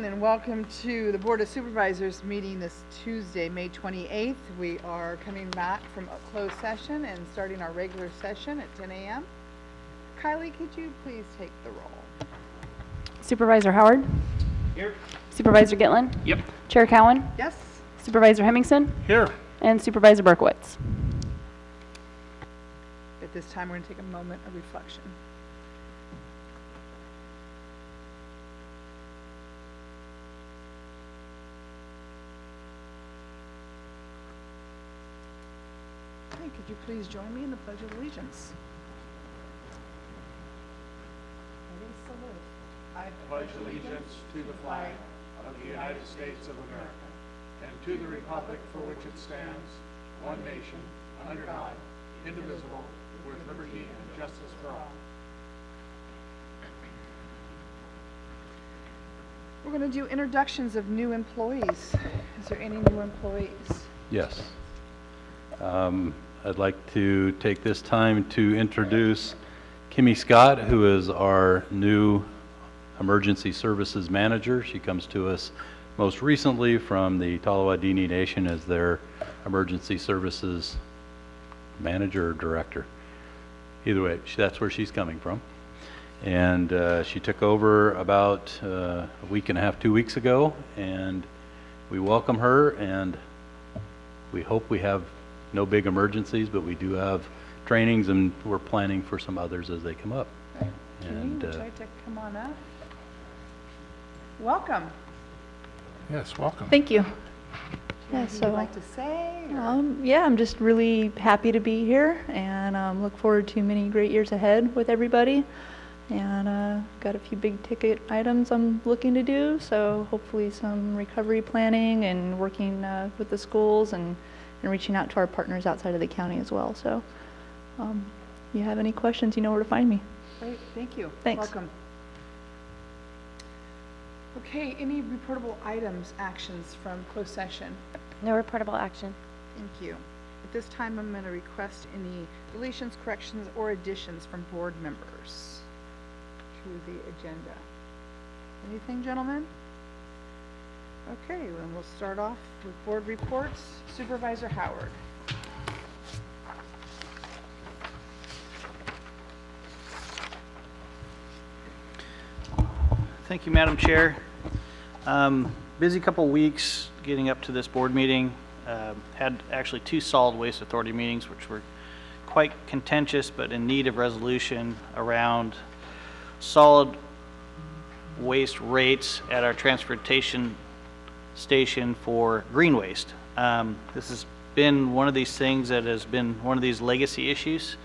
And welcome to the Board of Supervisors meeting this Tuesday, May 28th. We are coming back from a closed session and starting our regular session at 10 a.m. Kylie, could you please take the roll? Supervisor Howard? Here. Supervisor Gitlin? Yep. Chair Cowan? Yes? Supervisor Hemmingson? Here. And Supervisor Berkowitz. At this time, we're going to take a moment of reflection. Okay, could you please join me in the Pledge of Allegiance? Ready, salute. I Pledge allegiance to the flag of the United States of America and to the republic for which it stands, one nation, under God, indivisible, with liberty and justice for all. We're going to do introductions of new employees. Is there any new employees? Yes. I'd like to take this time to introduce Kimmy Scott, who is our new Emergency Services Manager. She comes to us most recently from the Tolowa-Dini Nation as their Emergency Services Manager or Director. Either way, that's where she's coming from. And she took over about a week and a half, 2 weeks ago, and we welcome her, and we hope we have no big emergencies, but we do have trainings, and we're planning for some others as they come up. Right. And would you like to come on up? Welcome. Yes, welcome. Thank you. Yeah, Anything so you'd like to say? Or? yeah, I'm just really happy to be here and look forward to many great years ahead with everybody. And got a few big ticket items I'm looking to do, so hopefully some recovery planning and working with the schools and reaching out to our partners outside of the county as well. So if you have any questions, you know where to find me. Great, thank you. Thanks. Welcome. Okay, any reportable items, actions from closed session? No reportable action. Thank you. At this time, I'm going to request any deletions, corrections, or additions from board members to the agenda. Anything, gentlemen? Okay, then we'll start off with board reports. Supervisor Howard. Thank you, Madam Chair. Busy couple weeks getting up to this board meeting. Had actually 2 solid waste authority meetings, which were quite contentious but in need of resolution around solid waste rates at our transportation station for green waste. This has been one of these things that has been one of these legacy issues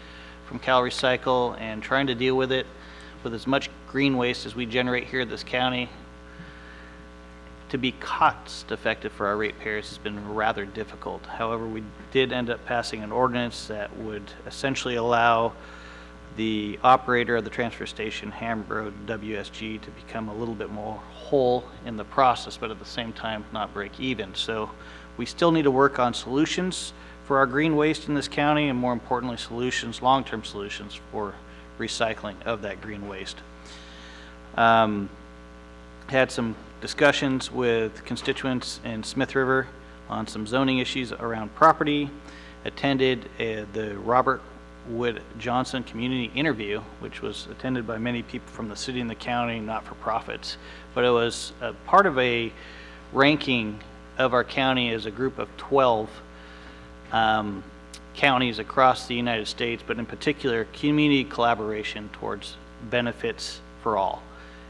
from Cal Recycle, and trying to deal with it with as much green waste as we generate here in this county to be cost effective for our ratepayers has been rather difficult. However, we did end up passing an ordinance that would essentially allow the operator of the transfer station, Hammer Road WSG, to become a little bit more whole in the process, but at the same time not break even. So we still need to work on solutions for our green waste in this county, and more importantly, solutions, long-term solutions for recycling of that green waste. Had some discussions with constituents in Smith River on some zoning issues around property. Attended the Robert Wood Johnson community interview, which was attended by many people from the city and the county, not-for-profits, but it was a part of a ranking of our county as a group of 12 counties across the United States, but in particular community collaboration towards benefits for all,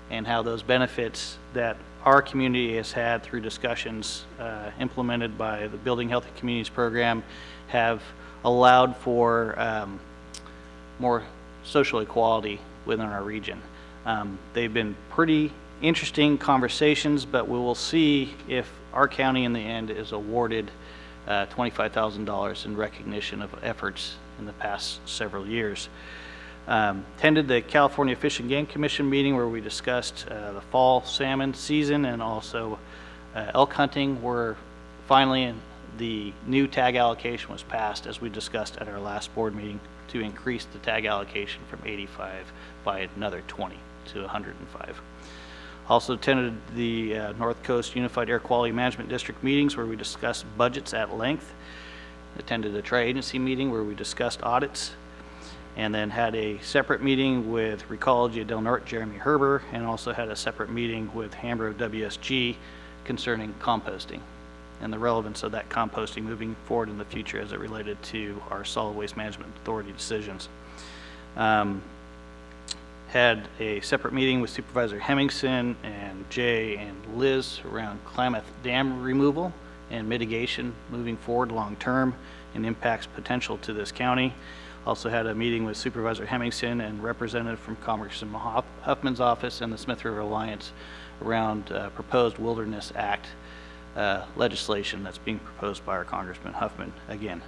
and how those benefits that our community has had through discussions implemented by the Building Healthy Communities program have allowed for more social equality within our region. They've been pretty interesting conversations, but we will see if our county in the end is awarded $25,000 in recognition of efforts in the past several years. Attended the California Fish and Game Commission meeting where we discussed the fall salmon season and also elk hunting, where finally the new tag allocation was passed, as we discussed at our last board meeting, to increase the tag allocation from 85 by another 20 to 105. Also attended the North Coast Unified Air Quality Management District meetings where we discussed budgets at length. Attended a tri-agency meeting where we discussed audits, and then had a separate meeting with Recology of Del Norte, Jeremy Herber, and also had a separate meeting with Hambro WSG concerning composting and the relevance of that composting moving forward in the future as it related to our Solid Waste Management Authority decisions. Had a separate meeting with Supervisor Hemmingson and Jay and Liz around Klamath Dam removal and mitigation moving forward long-term and impacts potential to this county. Also had a meeting with Supervisor Hemmingson and representative from Congressman Huffman's office and the Smith River Alliance around proposed Wilderness Act legislation that's being proposed by our Congressman Huffman again.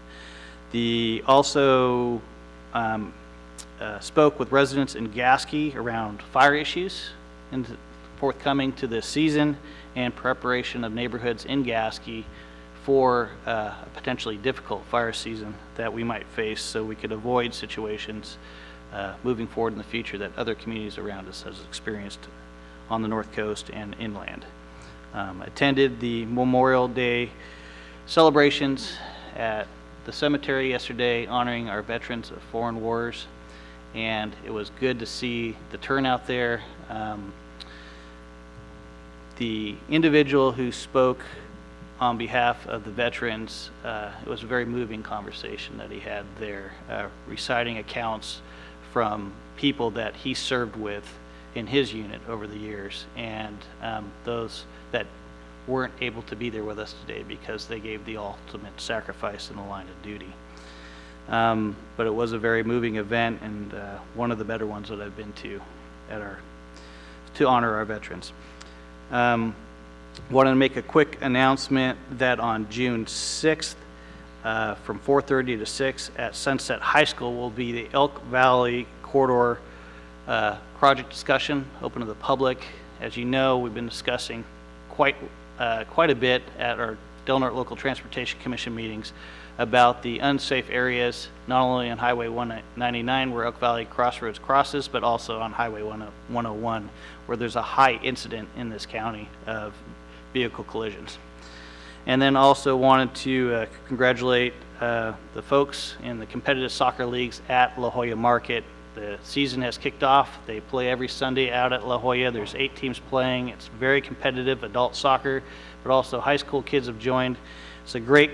Also spoke with residents in Gasky around fire issues forthcoming to this season and preparation of neighborhoods in Gasky for a potentially difficult fire season that we might face, so we could avoid situations moving forward in the future that other communities around us has experienced on the North Coast and inland. Attended the Memorial Day celebrations at the cemetery yesterday, honoring our veterans of foreign wars, and it was good to see the turnout there. The individual who spoke on behalf of the veterans, it was a very moving conversation that he had there, reciting accounts from people that he served with in his unit over the years, and those that weren't able to be there with us today because they gave the ultimate sacrifice in the line of duty. But it was a very moving event, and one of the better ones that I've been to to honor our veterans. Wanted to make a quick announcement that on June 6th, from 4:30 to 6 at Sunset High School will be the Elk Valley Corridor project discussion, open to the public. As you know, we've been discussing quite a bit at our Del Norte Local Transportation Commission meetings about the unsafe areas, not only on Highway 199 where Elk Valley Crossroads crosses, but also on Highway 101 where there's a high incident in this county of vehicle collisions. And then also wanted to congratulate the folks in the competitive soccer leagues at La Jolla Market. The season has kicked off. They play every Sunday out at La Jolla. There's 8 teams playing. It's very competitive adult soccer, but also high school kids have joined. It's a great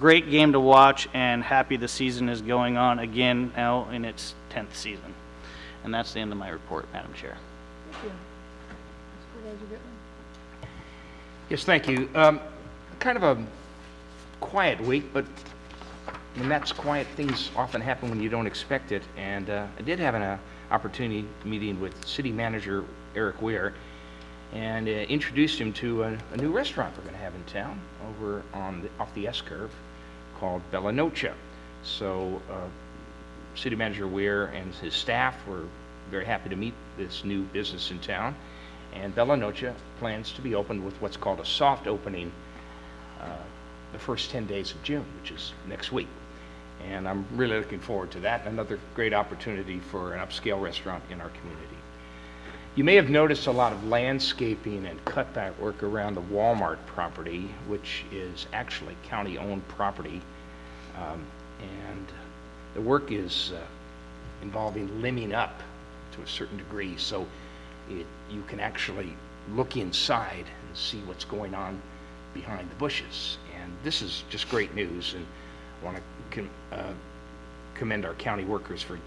game to watch, and happy the season is going on again now in its 10th season. And that's the end of my report, Madam Chair. Thank you. Supervisor Gittman? Yes, thank you. Kind of a quiet week, but when that's quiet, things often happen when you don't expect it. And I did have an opportunity meeting with City Manager Eric Weir and introduced him to a new restaurant we're going to have in town over off the S-curve called Bella Noche. So City Manager Weir and his staff were very happy to meet this new business in town. And Bella Noche plans to be opened with what's called a soft opening the first 10 days of June, which is next week. And I'm really looking forward to that. Another great opportunity for an upscale restaurant in our community. You may have noticed a lot of landscaping and cutback work around the Walmart property, which is actually county-owned property. And the work is involving limbing up to a certain degree, so you can actually look inside and see what's going on behind the bushes. And this is just great news, and I want to commend our county workers for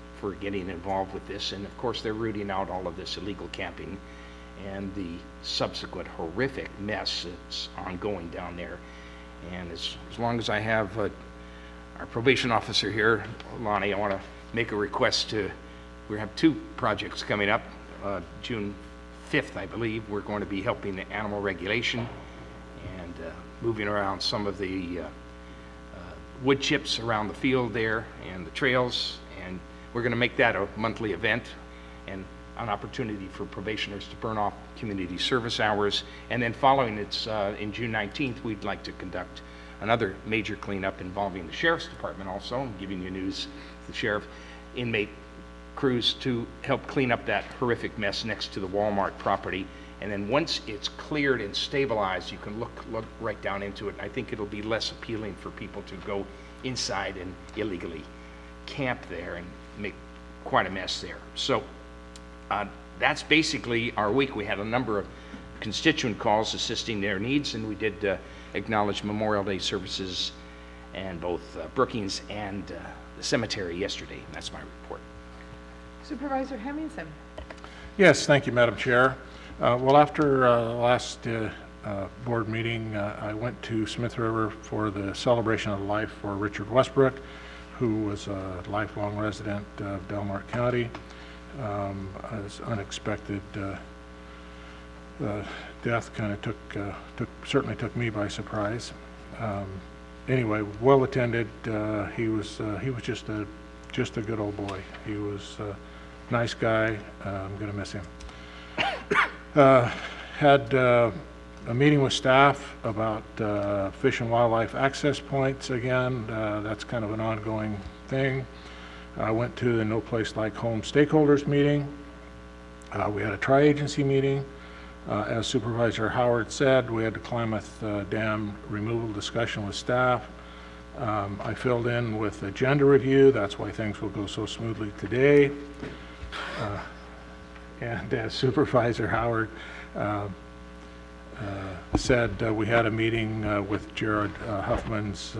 getting involved with this. And of course, they're rooting out all of this illegal camping and the subsequent horrific mess that's ongoing down there. And as long as I have our probation officer here, Lonnie, I want to make a request we have 2 projects coming up. June 5th, I believe, we're going to be helping the animal regulation and moving around some of the wood chips around the field there and the trails, and we're going to make that a monthly event and an opportunity for probationers to burn off community service hours. And then following it's in June 19th, we'd like to conduct another major cleanup involving the Sheriff's Department also. I'm giving you news, the Sheriff inmate crews to help clean up that horrific mess next to the Walmart property. And then once it's cleared and stabilized, you can look right down into it. And I think it'll be less appealing for people to go inside and illegally camp there and make quite a mess there. So that's basically our week. We had a number of constituent calls assisting their needs, and we did acknowledge Memorial Day services and both Brookings and the cemetery yesterday. That's my report. Supervisor Hemmingson. Yes, thank you, Madam Chair. Well, after last board meeting, I went to Smith River for the celebration of life for Richard Westbrook, who was a lifelong resident of Delmark County. As unexpected death kind of certainly took me by surprise. Anyway, well attended. He was just a good old boy. He was a nice guy. I'm going to miss him. Had a meeting with staff about fish and wildlife access points again. That's kind of an ongoing thing. I went to the No Place Like Home stakeholders meeting. We had a tri-agency meeting. As Supervisor Howard said, we had the Klamath Dam removal discussion with staff. I filled in with agenda review. That's why things will go so smoothly today. And as Supervisor Howard said, we had a meeting with Jared Huffman's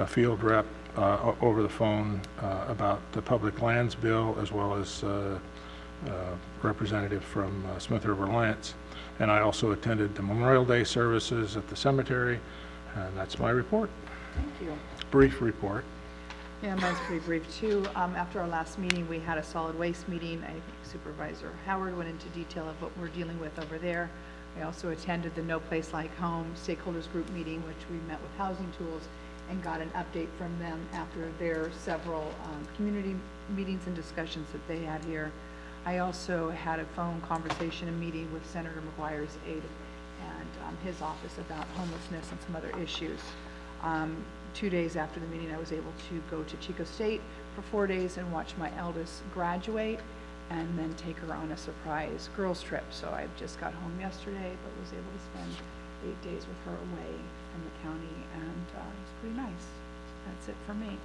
field rep over the phone about the public lands bill, as well as representative from Smith River Alliance. And I also attended the Memorial Day services at the cemetery, and that's my report. Thank you. Brief report. Yeah, mine's pretty brief too. After our last meeting, we had a solid waste meeting. I think Supervisor Howard went into detail of what we're dealing with over there. I also attended the No Place Like Home stakeholders group meeting, which we met with Housing Tools and got an update from them after their several community meetings and discussions that they had here. I also had a phone conversation and meeting with Senator McGuire's aide and his office about homelessness and some other issues. 2 days after the meeting, I was able to go to Chico State for 4 days and watch my eldest graduate and then take her on a surprise girls trip. So I just got home yesterday, but was able to spend 8 days with her away from the county, and it was pretty nice. That's it for me.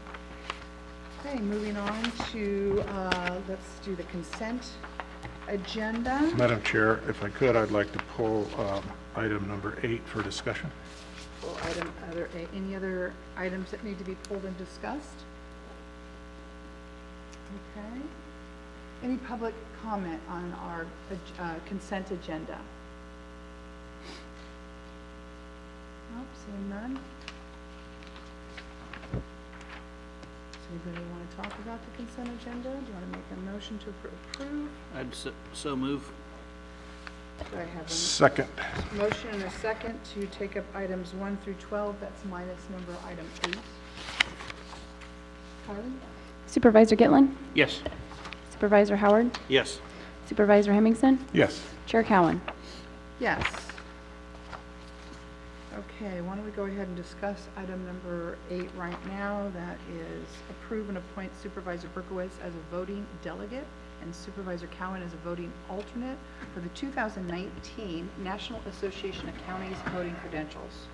Okay, moving on to, let's do the consent agenda. Madam Chair, if I could, I'd like to pull item number 8 for discussion. Well, any other items that need to be pulled and discussed? Okay. Any public comment on our consent agenda? Nope, seeing none. Does anybody want to talk about the consent agenda? Do you want to make a motion to approve? I'd so move. Do I have Second. a motion and a second to take up items 1 through 12? That's minus number item 8. Carly? Supervisor Gitlin? Yes. Supervisor Howard? Yes. Supervisor Hemmingson? Yes. Chair Cowan? Yes. Okay, why don't we go ahead and discuss item number 8 right now. That is approve and appoint Supervisor Berkowitz as a voting delegate and Supervisor Cowan as a voting alternate for the 2019 National Association of Counties Voting Credentials.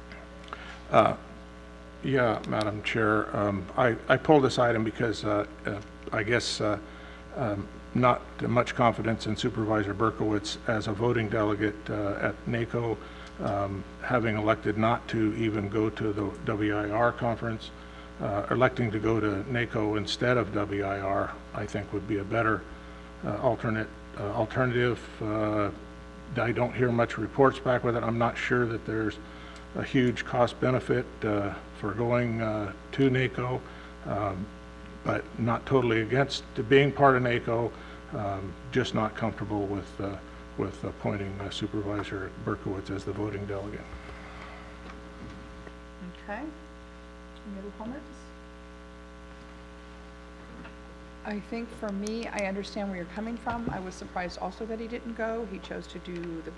Yeah, Madam Chair, I pulled this item because I guess not much confidence in Supervisor Berkowitz as a voting delegate at NACO, having elected not to even go to the WIR conference. Electing to go to NACO instead of WIR, I think would be a better alternative. I don't hear much reports back with it. I'm not sure that there's a huge cost benefit for going to NACO, but not totally against being part of NACO, just not comfortable with appointing Supervisor Berkowitz as the voting delegate. Okay. Any other comments? I think for me, I understand where you're coming from. I was surprised also that he didn't go. He chose to do the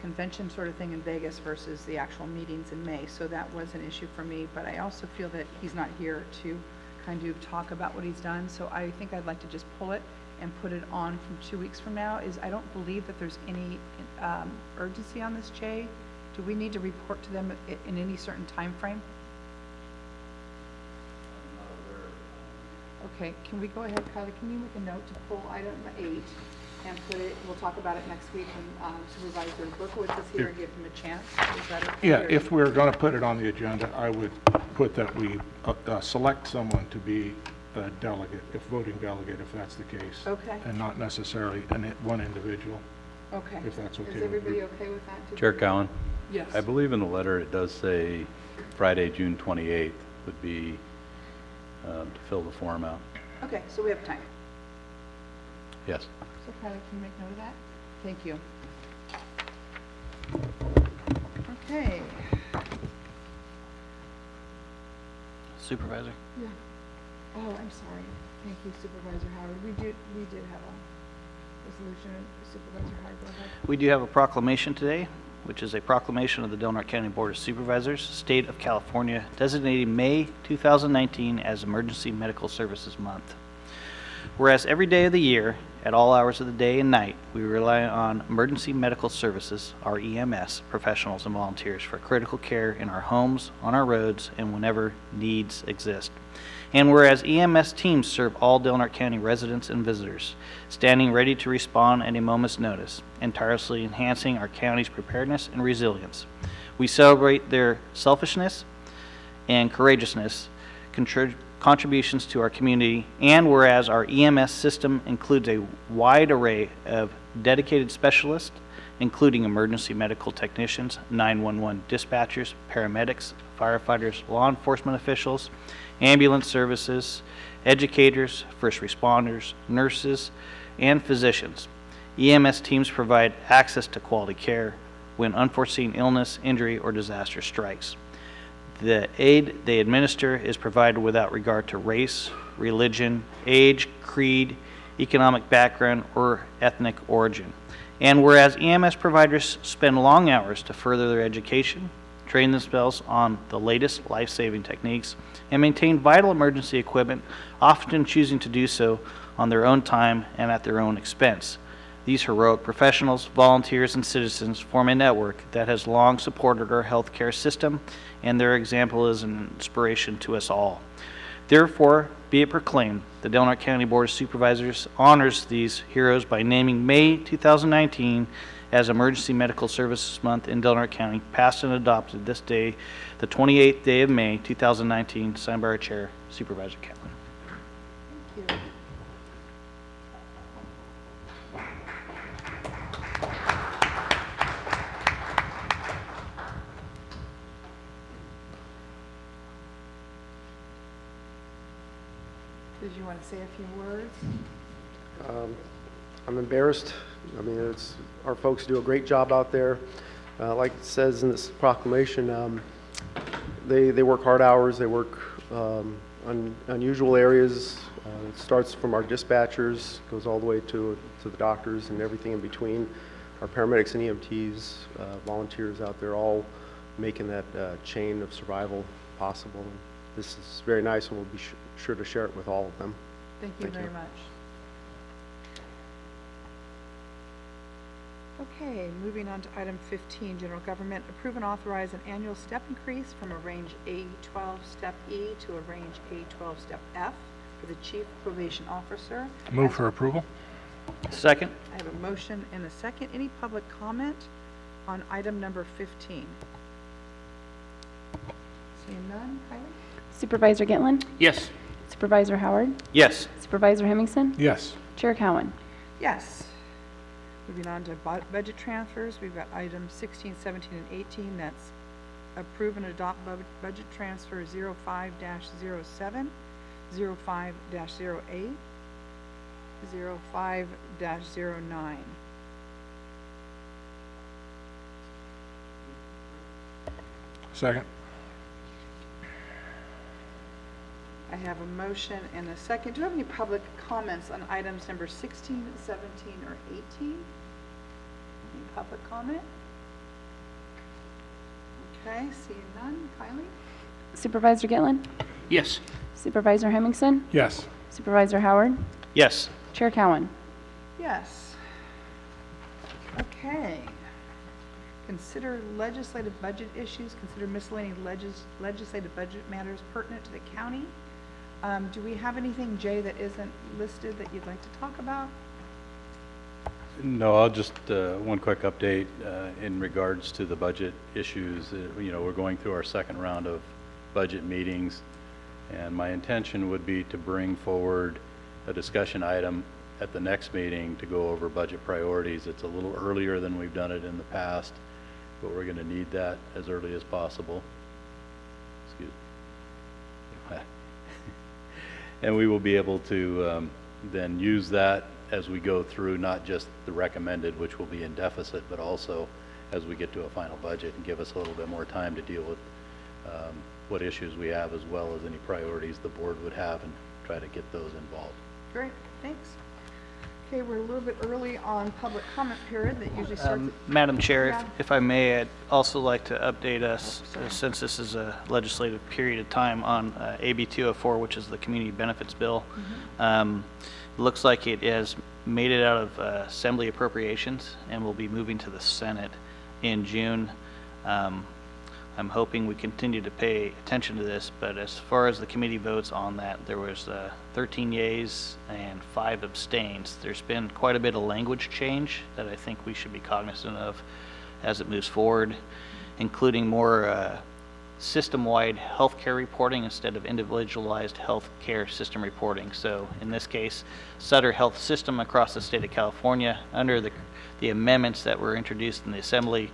convention sort of thing in Vegas versus the actual meetings in May. So that was an issue for me, but I also feel that he's not here to kind of talk about what he's done. So I think I'd like to just pull it and put it on from 2 weeks from now. I don't believe that there's any urgency on this, Jay. Do we need to report to them in any certain time frame? Okay, can we go ahead, Kylie, can you make a note to pull item 8 and put it, we'll talk about it next week when Supervisor Berkowitz is here and give him a chance. Is that okay? Yeah, Or- if we're going to put it on the agenda, I would put that we select someone to be a delegate, if voting delegate, if that's the case. Okay. And not necessarily one individual. Okay. If that's okay Is with everybody you. okay with that? Chair Cowan, Yes. I believe in the letter it does say Friday, June 28th would be to fill the form out. Okay, so we have time. Yes. So Kylie, can you make note of that? Thank you. Okay. Supervisor? Yeah. Oh, I'm sorry. Thank you, Supervisor Howard. We did have a resolution. Supervisor Howard, go ahead. We do have a proclamation today, which is a proclamation of the Del Norte County Board of Supervisors, State of California, designating May 2019 as Emergency Medical Services Month. Whereas every day of the year, at all hours of the day and night, we rely on emergency medical services, our EMS, professionals and volunteers for critical care in our homes, on our roads, and whenever needs exist. And whereas EMS teams serve all Del Norte County residents and visitors, standing ready to respond at a moment's notice, and tirelessly enhancing our county's preparedness and resilience. We celebrate their selfishness and courageousness, contributions to our community, and whereas our EMS system includes a wide array of dedicated specialists, including emergency medical technicians, 911 dispatchers, paramedics, firefighters, law enforcement officials, ambulance services, educators, first responders, nurses, and physicians. EMS teams provide access to quality care when unforeseen illness, injury, or disaster strikes. The aid they administer is provided without regard to race, religion, age, creed, economic background, or ethnic origin. And whereas EMS providers spend long hours to further their education, train themselves on the latest life-saving techniques, and maintain vital emergency equipment, often choosing to do so on their own time and at their own expense. These heroic professionals, volunteers, and citizens form a network that has long supported our healthcare system, and their example is an inspiration to us all. Therefore, be it proclaimed, the Del Norte County Board of Supervisors honors these heroes by naming May 2019 as Emergency Medical Services Month in Del Norte County, passed and adopted this day, the 28th day of May 2019, signed by our Chair, Supervisor Catlin. Thank you. Did you want to say a few words? I'm embarrassed. I mean, our folks do a great job out there. Like it says in this proclamation, they work hard hours. They work unusual areas. It starts from our dispatchers, goes all the way to the doctors and everything in between. Our paramedics and EMTs, volunteers out there, all making that chain of survival possible. And this is very nice, and we'll be sure to share it with all of them. Thank you very much. Okay, moving on to item 15, general government, approve and authorize an annual step increase from a range A12 step E to a range A12 step F for the chief probation officer. Move for approval? Second? I have a motion and a second. Any public comment on item number 15? Seeing none, Kylie? Supervisor Gitlin? Yes. Supervisor Howard? Yes. Supervisor Hemmingson? Yes. Chair Cowan? Yes. Moving on to budget transfers, we've got items 16, 17, and 18. That's approve and adopt budget transfer 05-07, 05-08, 05-09. Second? I have a motion and a second. Do you have any public comments on items number 16, 17, or 18? Any public comment? Okay, seeing none. Kylie? Supervisor Gitlin? Yes. Supervisor Hemmingson? Yes. Supervisor Howard? Yes. Chair Cowan. Yes. Okay. Consider legislative budget issues, consider miscellaneous legislative budget matters pertinent to the county. Do we have anything, Jay, that isn't listed that you'd like to talk about? No, I'll just, one quick update in regards to the budget issues. You know, we're going through our second round of budget meetings, and my intention would be to bring forward a discussion item at the next meeting to go over budget priorities. It's a little earlier than we've done it in the past, but we're going to need that as early as possible. Excuse me. And we will be able to then use that as we go through, not just the recommended, which will be in deficit, but also as we get to a final budget, and give us a little bit more time to deal with what issues we have, as well as any priorities the board would have, and try to get those involved. Great, thanks. Okay, we're a little bit early on public comment period that usually starts at... Madam Chair, Yeah. if I may, I'd also like to update us, since this is a legislative period of time, on AB 204, which is the Community Benefits Bill. It looks like it has made it out of Assembly Appropriations and will be moving to the Senate in June. I'm hoping we continue to pay attention to this, but as far as the committee votes on that, there was 13 yeas and 5 abstains. There's been quite a bit of language change that I think we should be cognizant of as it moves forward, including more system-wide healthcare reporting instead of individualized healthcare system reporting. So in this case, Sutter Health System across the state of California, under the amendments that were introduced in the Assembly,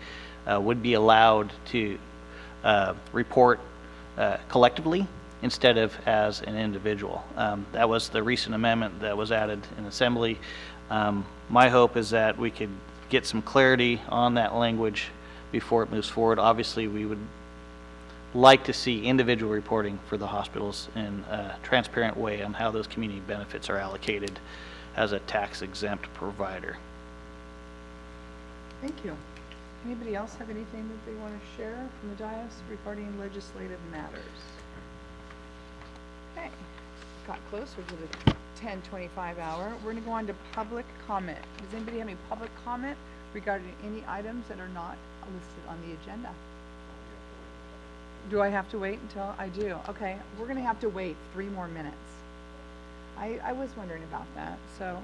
would be allowed to report collectively instead of as an individual. That was the recent amendment that was added in Assembly. My hope is that we could get some clarity on that language before it moves forward. Obviously, we would like to see individual reporting for the hospitals in a transparent way on how those community benefits are allocated as a tax-exempt provider. Thank you. Anybody else have anything that they want to share from the dais regarding legislative matters? Okay, got closer to the 10:25 hour. We're going to go on to public comment. Does anybody have any public comment regarding any items that are not listed on the agenda? Do I have to wait until I do? Okay, we're going to have to wait 3 more minutes. I was wondering about that, so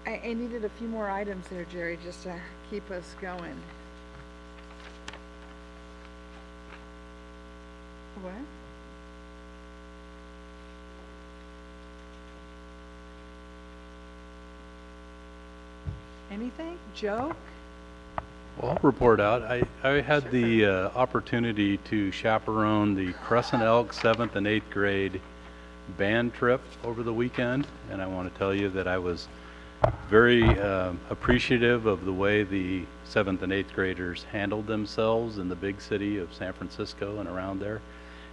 I needed a few more items there, Jerry, just to keep us going. What? Anything? Joke? Well, I'll report out. I had the opportunity to chaperone the Crescent Elk 7th and 8th grade band trip over the weekend, and I want to tell you that I was very appreciative of the way the 7th and 8th graders handled themselves in the big city of San Francisco and around there.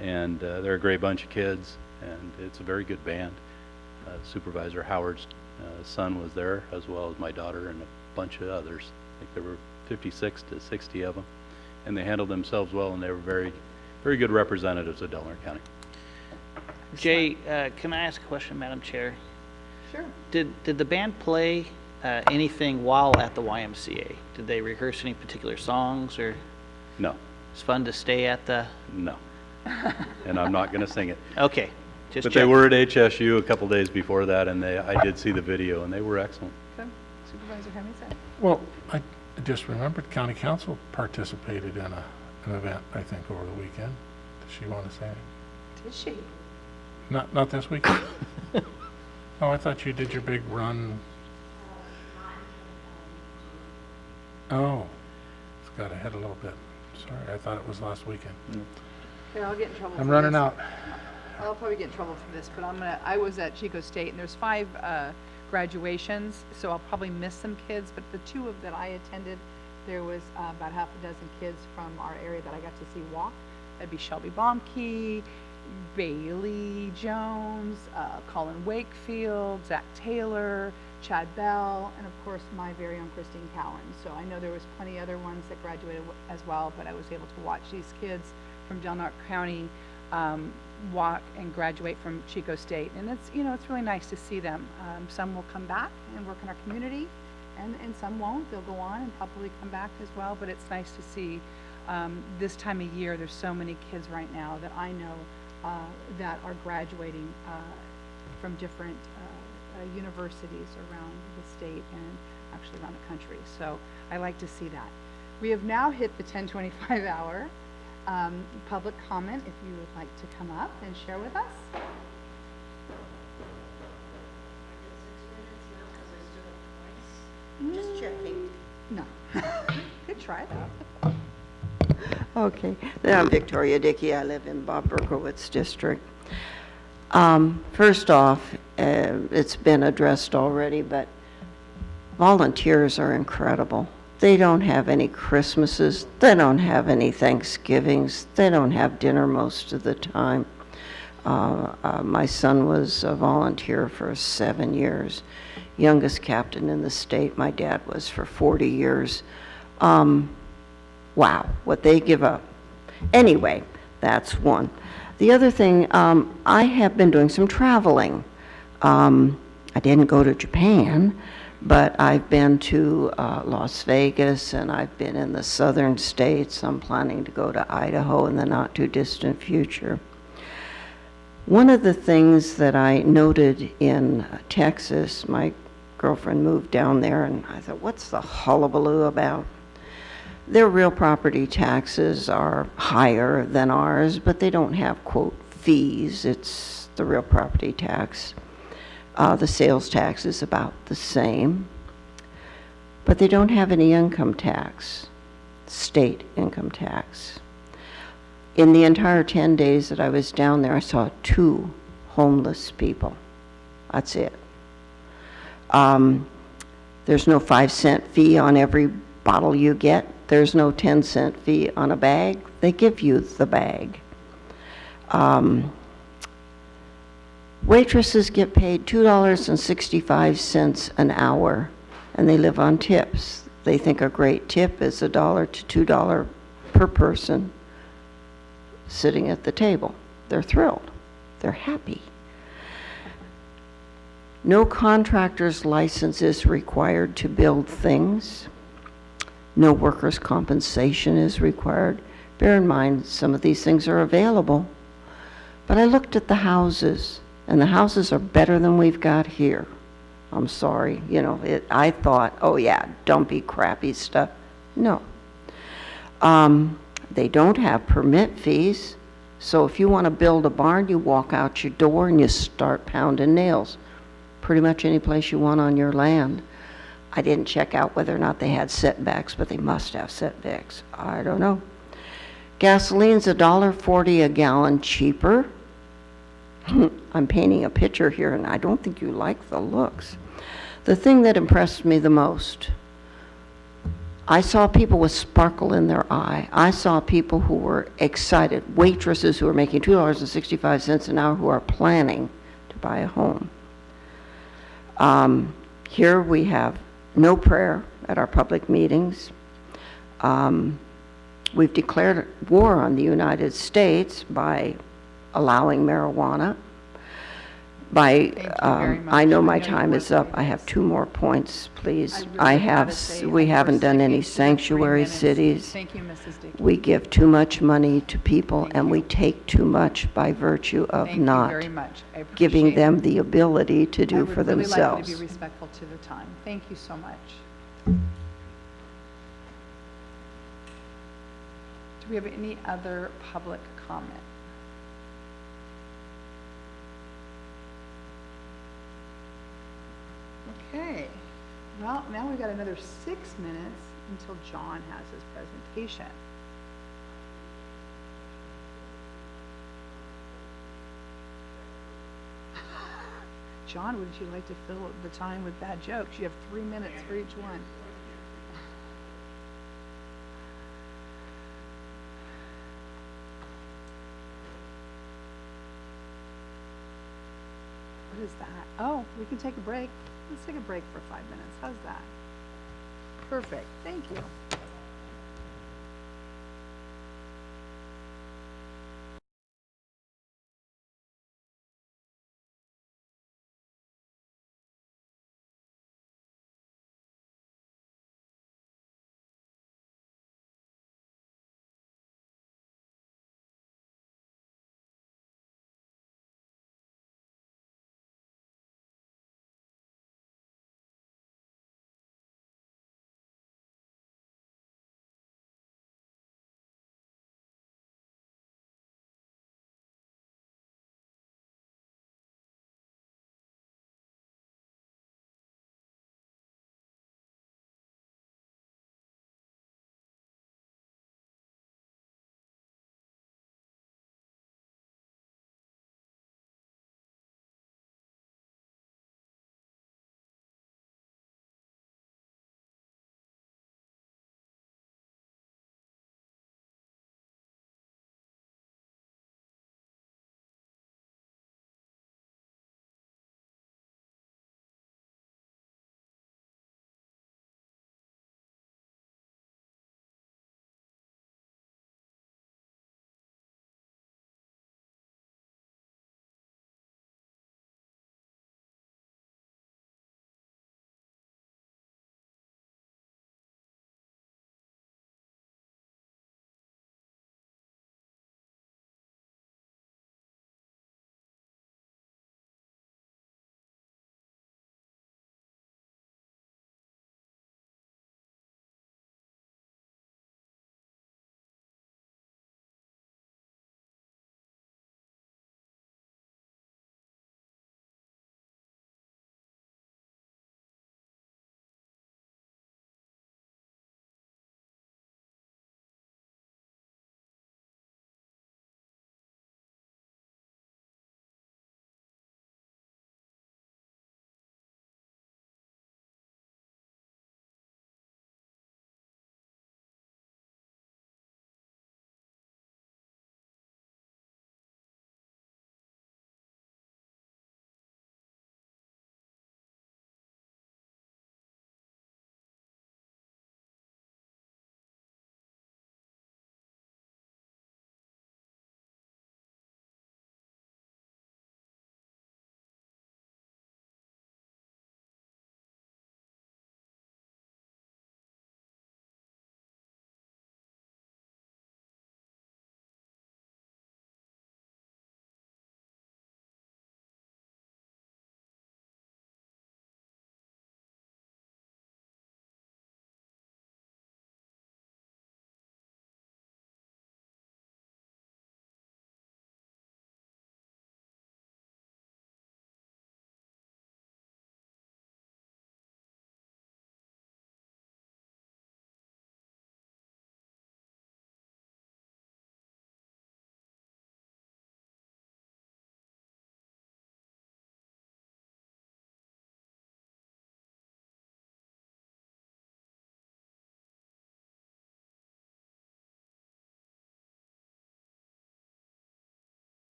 And they're a great bunch of kids, and it's a very good band. Supervisor Howard's son was there, as well as my daughter and a bunch of others. I think there were 56 to 60 of them, and they handled themselves well, and they were very, very good representatives of Delaware County. Jay, can I ask a question, Madam Chair? Sure. Did the band play anything while at the YMCA? Did they rehearse any particular songs, or No, it's fun to stay at the? no. And I'm not going to sing it. Okay, just But check. they were at HSU a couple days before that, and I did see the video, and they were excellent. Okay. Supervisor Hemmingsen? Well, I just remembered County Council participated in an event, I think, over the weekend. Does she want to say anything? Did she? Not this weekend? Oh, I thought you did your big run. Oh, it's got ahead a little bit. Sorry, I thought it was last weekend. Okay, I'll get in trouble. I'm for running this. out. I'll probably get in trouble for this, but I was at Chico State, and there's 5 graduations, so I'll probably miss some kids, but the 2 that I attended, there was about half a dozen kids from our area that I got to see walk. That'd be Shelby Baumke, Bailey Jones, Colin Wakefield, Zach Taylor, Chad Bell, and of course my very own Christine Cowan. So I know there was plenty other ones that graduated as well, but I was able to watch these kids from Del Norte County walk and graduate from Chico State. And it's, it's really nice to see them. Some will come back and work in our community, and some won't. They'll go on and probably come back as well, but it's nice to see this time of year. There's so many kids right now that I know that are graduating from different universities around the state and actually around the country. So I like to see that. We have now hit the 10:25 hour. Public comment, if you would like to come up and share with us. Just checking. No. Good try though. Okay, then I'm Victoria Dickey. I live in Bob Berkowitz district. First off, it's been addressed already, but volunteers are incredible. They don't have any Christmases. They don't have any Thanksgivings. They don't have dinner most of the time. My son was a volunteer for 7 years, youngest captain in the state. My dad was for 40 years. Wow, what they give up. Anyway, that's one. The other thing, I have been doing some traveling. I didn't go to Japan, but I've been to Las Vegas, and I've been in the southern states. I'm planning to go to Idaho in the not too distant future. One of the things that I noted in Texas, my girlfriend moved down there, and I thought, what's the hullabaloo about? Their real property taxes are higher than ours, but they don't have, quote, fees. It's the real property tax. The sales tax is about the same, but they don't have any income tax, state income tax. In the entire 10 days that I was down there, I saw 2 homeless people. That's it. There's no 5-cent fee on every bottle you get. There's no 10-cent fee on a bag. They give you the bag. Waitresses get paid $2.65 an hour, and they live on tips. They think a great tip is $1 to $2 per person sitting at the table. They're thrilled. They're happy. No contractor's license is required to build things. No workers' compensation is required. Bear in mind, some of these things are available. But I looked at the houses, and the houses are better than we've got here. I'm sorry, I thought, oh yeah, dumpy, crappy stuff. No. They don't have permit fees, so if you want to build a barn, you walk out your door and you start pounding nails. Pretty much any place you want on your land. I didn't check out whether or not they had setbacks, but they must have setbacks. I don't know. Gasoline's $1.40 a gallon cheaper. I'm painting a picture here, and I don't think you like the looks. The thing that impressed me the most, I saw people with sparkle in their eye. I saw people who were excited, waitresses who are making $2.65 an hour who are planning to buy a home. Here we have no prayer at our public meetings. We've declared war on the United States by allowing marijuana. I know my time is up. I have 2 more points, please. We haven't done any sanctuary cities. Thank you, Mrs. Dickey. We give too much money to people, and we take too much by virtue of not very much. I giving appreciate them it. the ability to do for I would really like themselves. you to be respectful to the time. Thank you so much. Do we have any other public comment? Okay, well, now we've got another 6 minutes until John has his presentation. John, would you like to fill the time with bad jokes? You have 3 minutes for each one. What is that? Oh, we can take a break. Let's take a break for 5 minutes. How's that? Perfect. Thank you.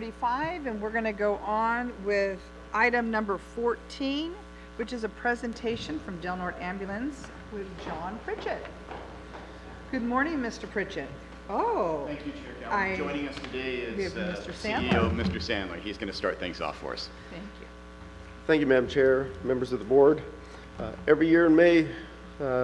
45, and we're going to go on with item number 14, which is a presentation from Del Norte Ambulance with John Pritchett. Good morning, Mr. Pritchett. Oh. Thank you, Chair Calvin. Joining us today we is have Mr. CEO Mr. Sandler. He's going to start things off for us. Thank you. Thank you, Madam Chair, members of the board. Every year in May,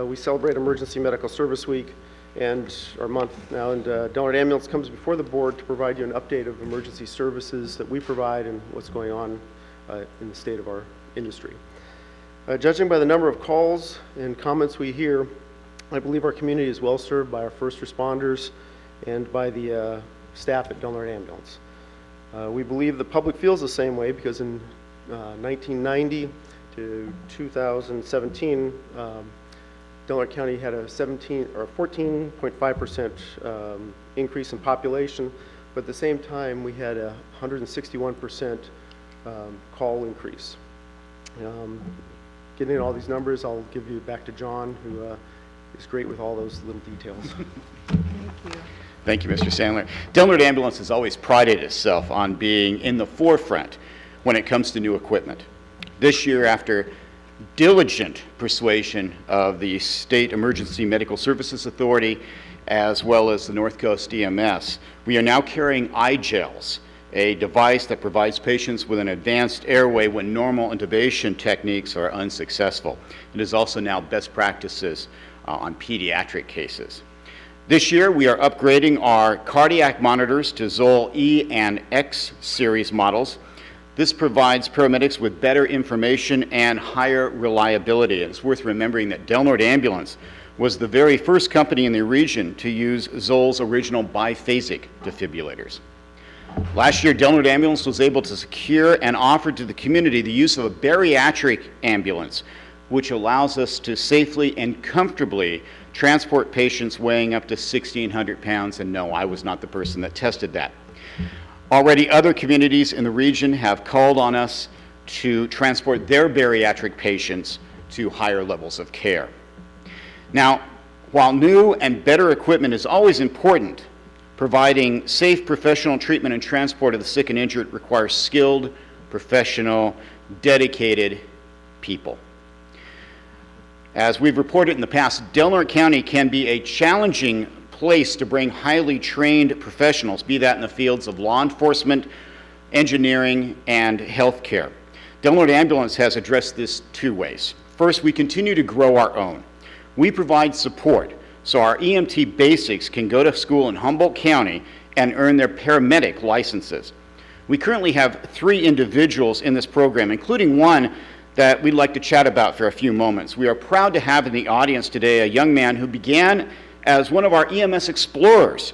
we celebrate Emergency Medical Service Week and our month now, and Del Norte Ambulance comes before the board to provide you an update of emergency services that we provide and what's going on in the state of our industry. Judging by the number of calls and comments we hear, I believe our community is well served by our first responders and by the staff at Del Norte Ambulance. We believe the public feels the same way because in 1990 to 2017, Del Norte County had a 14.5% increase in population, but at the same time we had a 161% call increase. Getting all these numbers, I'll give you back to John, who is great with all those little details. Thank you. Thank you, Mr. Sandler. Del Norte Ambulance has always prided itself on being in the forefront when it comes to new equipment. This year, after diligent persuasion of the State Emergency Medical Services Authority as well as the North Coast EMS, we are now carrying iGels, a device that provides patients with an advanced airway when normal intubation techniques are unsuccessful. It is also now best practices on pediatric cases. This year, we are upgrading our cardiac monitors to Zoll E and X series models. This provides paramedics with better information and higher reliability. It's worth remembering that Del Norte Ambulance was the very first company in the region to use Zoll's original biphasic defibrillators. Last year, Del Norte Ambulance was able to secure and offer to the community the use of a bariatric ambulance, which allows us to safely and comfortably transport patients weighing up to 1,600 pounds. And no, I was not the person that tested that. Already, other communities in the region have called on us to transport their bariatric patients to higher levels of care. Now, while new and better equipment is always important, providing safe professional treatment and transport of the sick and injured requires skilled, professional, dedicated people. As we've reported in the past, Del Norte County can be a challenging place to bring highly trained professionals, be that in the fields of law enforcement, engineering, and healthcare. Del Norte Ambulance has addressed this two ways. First, we continue to grow our own. We provide support so our EMT basics can go to school in Humboldt County and earn their paramedic licenses. We currently have 3 individuals in this program, including one that we'd like to chat about for a few moments. We are proud to have in the audience today a young man who began as one of our EMS explorers.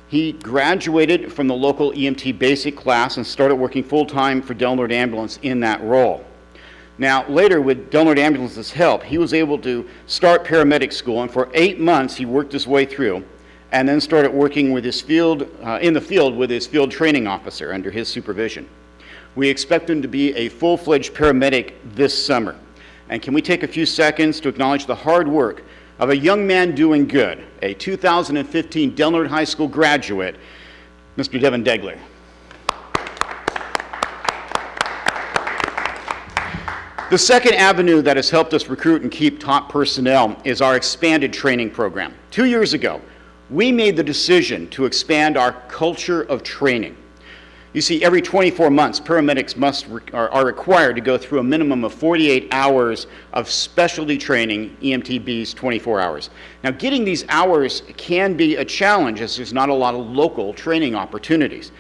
He graduated from the local EMT basic class and started working full-time for Del Norte Ambulance in that role. Now, later, with Del Norte Ambulance's help, he was able to start paramedic school, and for 8 months he worked his way through and then started working with his in the field with his field training officer under his supervision. We expect him to be a full-fledged paramedic this summer. And can we take a few seconds to acknowledge the hard work of a young man doing good, a 2015 Del Norte High School graduate, Mr. Devin Degler. The second avenue that has helped us recruit and keep top personnel is our expanded training program. 2 years ago, we made the decision to expand our culture of training. You see, every 24 months, paramedics are required to go through a minimum of 48 hours of specialty training, EMTBs 24 hours. Now, getting these hours can be a challenge as there's not a lot of local training opportunities.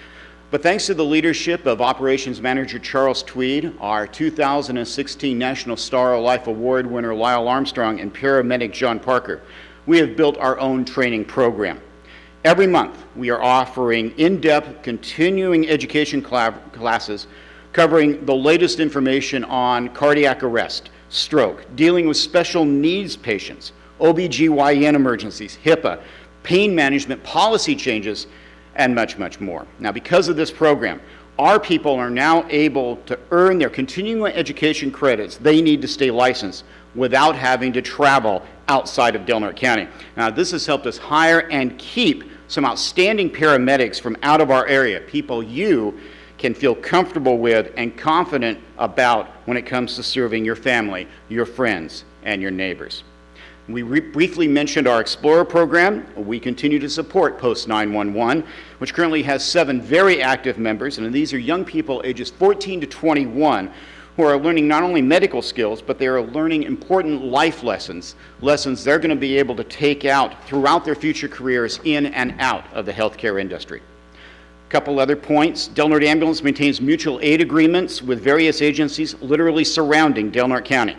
But thanks to the leadership of Operations Manager Charles Tweed, our 2016 National Star of Life Award winner Lyle Armstrong, and paramedic John Parker, we have built our own training program. Every month, we are offering in-depth continuing education classes covering the latest information on cardiac arrest, stroke, dealing with special needs patients, OBGYN emergencies, HIPAA, pain management policy changes, and much, much more. Now, because of this program, our people are now able to earn their continuing education credits they need to stay licensed without having to travel outside of Del Norte County. Now, this has helped us hire and keep some outstanding paramedics from out of our area, people you can feel comfortable with and confident about when it comes to serving your family, your friends, and your neighbors. We briefly mentioned our Explorer program. We continue to support Post 911, which currently has 7 very active members, and these are young people ages 14 to 21 who are learning not only medical skills, but they are learning important life lessons they're going to be able to take out throughout their future careers in and out of the healthcare industry. A couple other points. Del Norte Ambulance maintains mutual aid agreements with various agencies literally surrounding Del Norte County.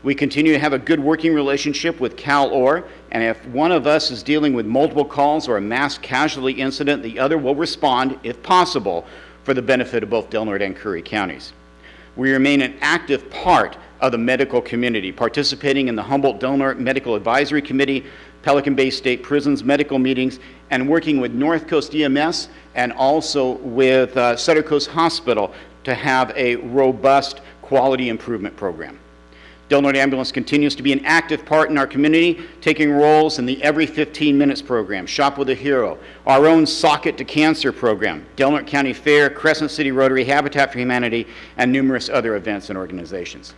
We continue to have a good working relationship with CalOR, and if one of us is dealing with multiple calls or a mass casualty incident, the other will respond, if possible, for the benefit of both Del Norte and Curry counties. We remain an active part of the medical community, participating in the Humboldt-Del Norte Medical Advisory Committee, Pelican Bay State Prisons medical meetings, and working with North Coast EMS and also with Sutter Coast Hospital to have a robust quality improvement program. Del Norte Ambulance continues to be an active part in our community, taking roles in the Every 15 Minutes program, Shop with a Hero, our own Socket to Cancer program, Del Norte County Fair, Crescent City Rotary, Habitat for Humanity, and numerous other events and organizations.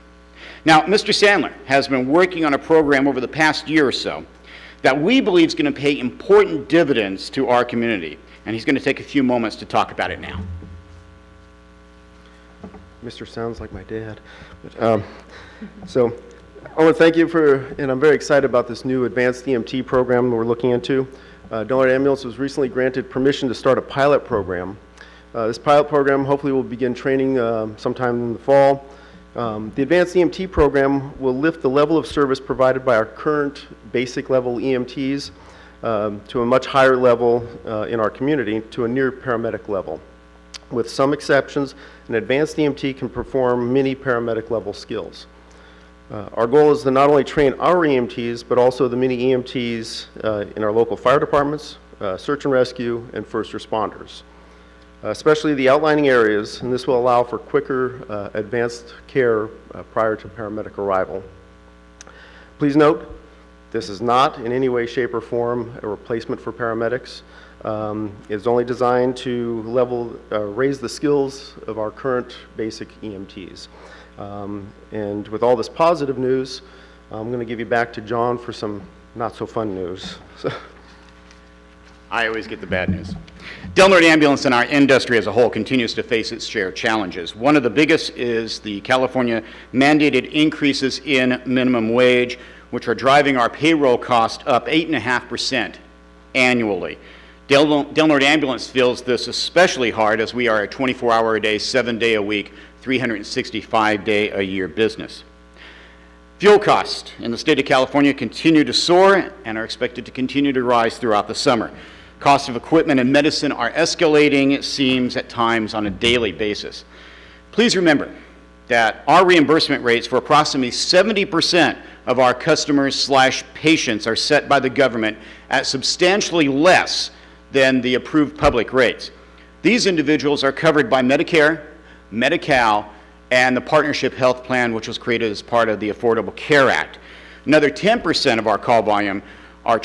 Now, Mr. Sandler has been working on a program over the past year or so that we believe is going to pay important dividends to our community, and he's going to take a few moments to talk about it now. Mr. sounds like my dad. But, so I want to thank you and I'm very excited about this new advanced EMT program that we're looking into. Del Norte Ambulance was recently granted permission to start a pilot program. This pilot program hopefully will begin training sometime in the fall. The advanced EMT program will lift the level of service provided by our current basic level EMTs to a much higher level in our community, to a near paramedic level. With some exceptions, an advanced EMT can perform many paramedic level skills. Our goal is to not only train our EMTs, but also the many EMTs in our local fire departments, search and rescue, and first responders. Especially the outlining areas, and this will allow for quicker advanced care prior to paramedic arrival. Please note, this is not in any way, shape, or form a replacement for paramedics. It's only designed to raise the skills of our current basic EMTs. And with all this positive news, I'm going to give you back to John for some not so fun news. I always get the bad news. Del Norte Ambulance and our industry as a whole continues to face its share of challenges. One of the biggest is the California mandated increases in minimum wage, which are driving our payroll cost up 8.5% annually. Del Norte Ambulance feels this especially hard as we are a 24-hour-a-day, 7-day-a-week, 365-day-a-year business. Fuel costs in the state of California continue to soar and are expected to continue to rise throughout the summer. Costs of equipment and medicine are escalating, it seems, at times on a daily basis. Please remember that our reimbursement rates for approximately 70% of our customers/patients are set by the government at substantially less than the approved public rates. These individuals are covered by Medicare, Medi-Cal, and the Partnership Health Plan, which was created as part of the Affordable Care Act. Another 10% of our call volume are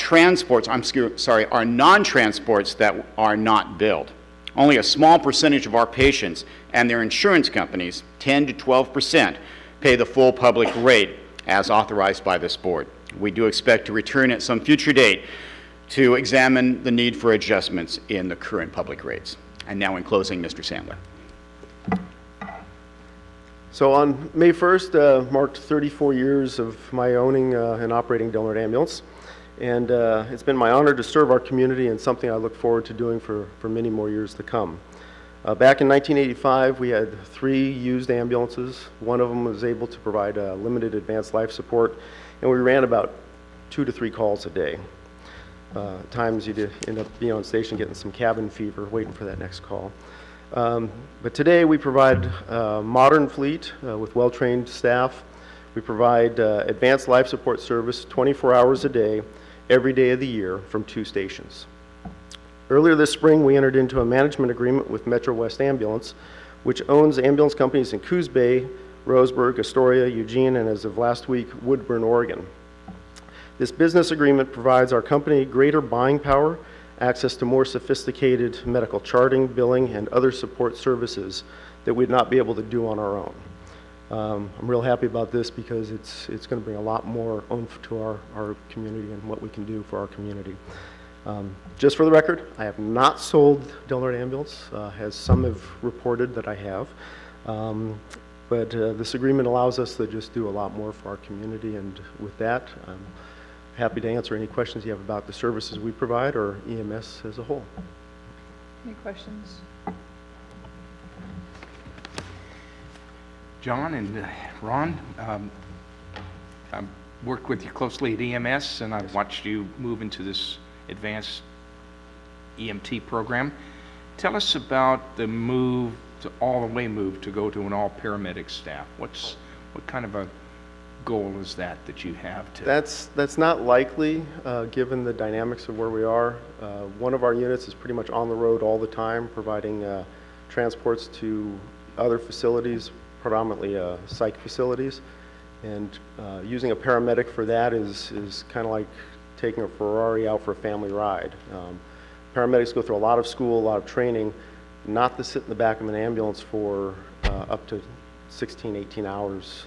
are non-transports that are not billed. Only a small percentage of our patients and their insurance companies, 10 to 12%, pay the full public rate as authorized by this board. We do expect to return at some future date to examine the need for adjustments in the current public rates. And now in closing, Mr. Sandler. So on May 1st, marked 34 years of my owning and operating Del Norte Ambulance. And it's been my honor to serve our community and something I look forward to doing for many more years to come. Back in 1985, we had 3 used ambulances. One of them was able to provide limited advanced life support, and we ran about 2 to 3 calls a day. Times you'd end up being on station getting some cabin fever, waiting for that next call. But today we provide a modern fleet with well-trained staff. We provide advanced life support service 24 hours a day, every day of the year from 2 stations. Earlier this spring, we entered into a management agreement with Metro West Ambulance, which owns ambulance companies in Coos Bay, Roseburg, Astoria, Eugene, and as of last week, Woodburn, Oregon. This business agreement provides our company greater buying power, access to more sophisticated medical charting, billing, and other support services that we'd not be able to do on our own. I'm real happy about this because it's going to bring a lot more oomph to our community and what we can do for our community. Just for the record, I have not sold Del Norte Ambulance, as some have reported that I have. But this agreement allows us to just do a lot more for our community, and with that, I'm happy to answer any questions you have about the services we provide or EMS as a whole. Any questions? John and Ron, I've worked with you closely at EMS, and I've watched you move into this advanced EMT program. Tell us about the move to move to go to an all paramedic staff. What kind of a goal is that you have to? That's not likely, given the dynamics of where we are. One of our units is pretty much on the road all the time, providing transports to other facilities, predominantly psych facilities. And using a paramedic for that is kind of like taking a Ferrari out for a family ride. Paramedics go through a lot of school, a lot of training, not to sit in the back of an ambulance for up to 16, 18 hours,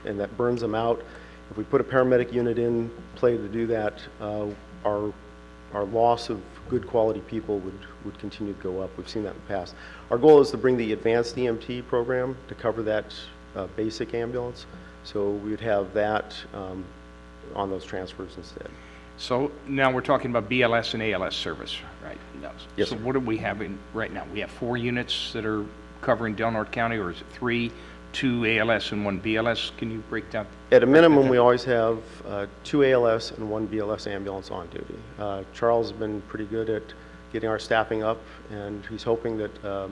and that burns them out. If we put a paramedic unit in play to do that, our loss of good quality people would continue to go up. We've seen that in the past. Our goal is to bring the advanced EMT program to cover that basic ambulance, so we would have that on those transfers instead. So now we're talking about BLS and ALS service, right? No. Yes, So sir. what do we have in right now? We have 4 units that are covering Del Norte County, or is it 3, 2 ALS and 1 BLS? Can you break down? At a minimum, we always have 2 ALS and 1 BLS ambulance on duty. Charles has been pretty good at getting our staffing up, and he's hoping that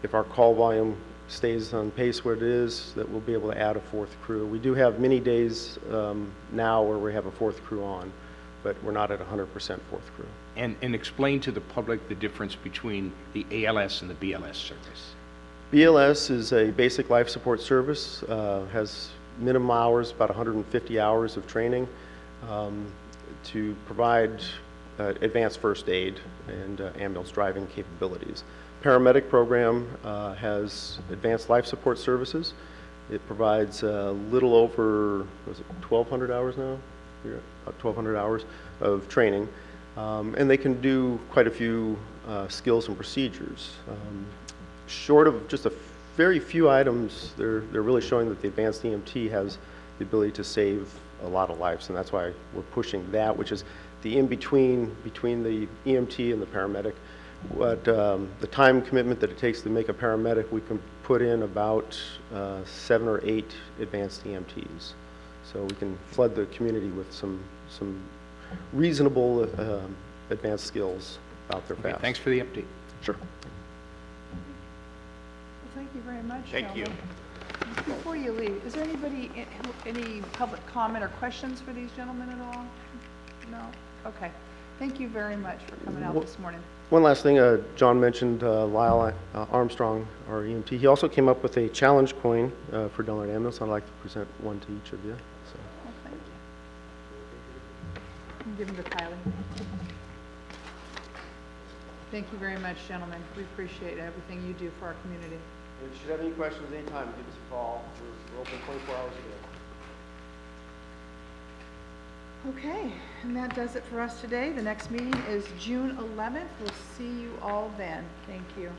if our call volume stays on pace where it is, that we'll be able to add a 4th crew. We do have many days now where we have a 4th crew on, but we're not at 100% 4th crew. And explain to the public the difference between the ALS and the BLS service. BLS is a basic life support service, has minimum hours, about 150 hours of training to provide advanced first aid and ambulance driving capabilities. Paramedic program has advanced life support services. It provides a little over, was it 1,200 hours now? You're at about 1,200 hours of training. And they can do quite a few skills and procedures. Short of just a very few items, they're really showing that the advanced EMT has the ability to save a lot of lives, and that's why we're pushing that, which is the in-between between the EMT and the paramedic. What the time commitment that it takes to make a paramedic, we can put in about 7 or 8 advanced EMTs. So we can flood the community with some reasonable advanced skills out there fast. Okay, thanks for the update. Sure. Well, thank you very much, Thank you. gentlemen. Before you leave, is there anybody, any public comment or questions for these gentlemen at all? No? Okay. Thank you very much for coming out this morning. One last thing, John mentioned Lyle Armstrong, our EMT. He also came up with a challenge coin for Del Norte Ambulance. I'd like to present one to each of you. So. Well, thank you. And give them to Kylie. Thank you very much, gentlemen. We appreciate everything you do for our community. If you should have any questions anytime, give us a call. We're open 24 hours a day. Okay, and that does it for us today. The next meeting is June 11th. We'll see you all then. Thank you.